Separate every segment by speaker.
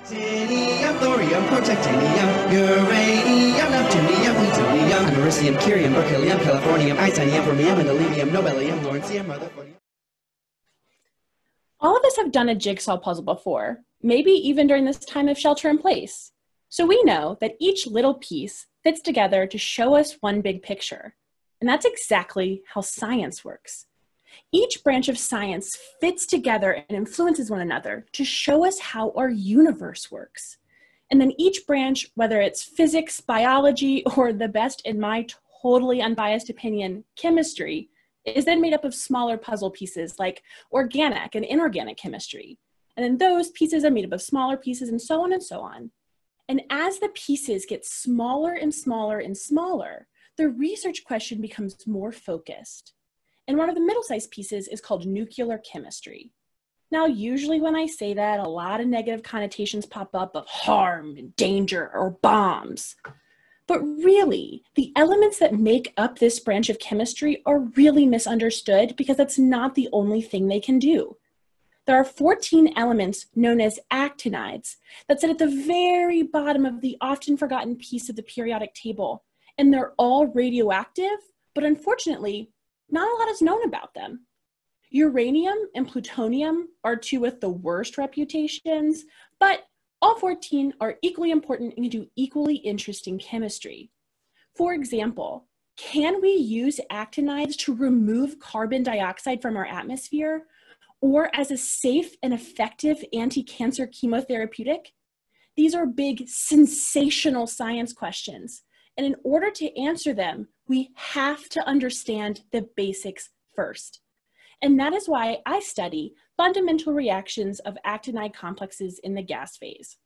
Speaker 1: Actinium, thorium, protactinium, uranium, neptunium, plutonium, americium, curium, berkelium, californium, titanium, fermium, mendelevium, nobelium, lawrencium, rutherfordium.
Speaker 2: All of us have done a jigsaw puzzle before, maybe even during this time of shelter in place. So we know that each little piece fits together to show us one big picture. And that's exactly how science works. Each branch of science fits together and influences one another to show us how our universe works. And then each branch, whether it's physics, biology, or the best, in my totally unbiased opinion, chemistry, is then made up of smaller puzzle pieces like organic and inorganic chemistry. And then those pieces are made up of smaller pieces and so on and so on. And as the pieces get smaller and smaller and smaller, the research question becomes more focused. And one of the middle-sized pieces is called nuclear chemistry. Now, usually when I say that, a lot of negative connotations pop up of harm and danger or bombs. But really, the elements that make up this branch of chemistry are really misunderstood because that's not the only thing they can do. There are 14 elements known as actinides that sit at the very bottom of the often forgotten piece of the periodic table, and they're all radioactive, but unfortunately, not a lot is known about them. Uranium and plutonium are two with the worst reputations, but all 14 are equally important and can do equally interesting chemistry. For example, can we use actinides to remove carbon dioxide from our atmosphere, or as a safe and effective anti-cancer chemotherapeutic? These are big, sensational science questions. And in order to answer them, we have to understand the basics first. And that is why I study fundamental reactions of actinide complexes in the gas phase.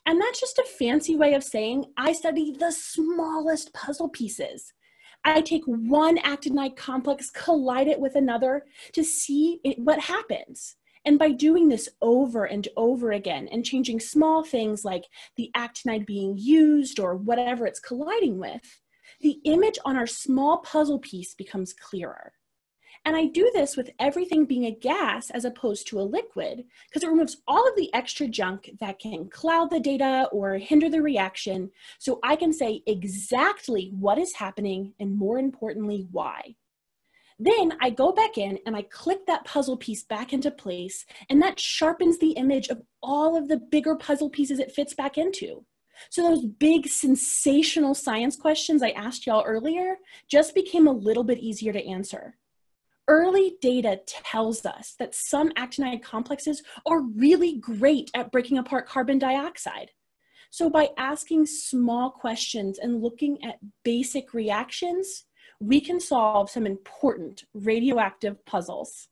Speaker 2: And that's just a fancy way of saying I study the smallest puzzle pieces. I take one actinide complex, collide it with another to see what happens. And by doing this over and over again and changing small things like the actinide being used or whatever it's colliding with, the image on our small puzzle piece becomes clearer. And I do this with everything being a gas as opposed to a liquid because it removes all of the extra junk that can cloud the data or hinder the reaction, so I can say exactly what is happening and, more importantly, why. Then I go back in and I click that puzzle piece back into place, and that sharpens the image of all of the bigger puzzle pieces it fits back into. So those big sensational science questions I asked y'all earlier just became a little bit easier to answer. Early data tells us that some actinide complexes are really great at breaking apart carbon dioxide. So by asking small questions and looking at basic reactions, we can solve some important radioactive puzzles.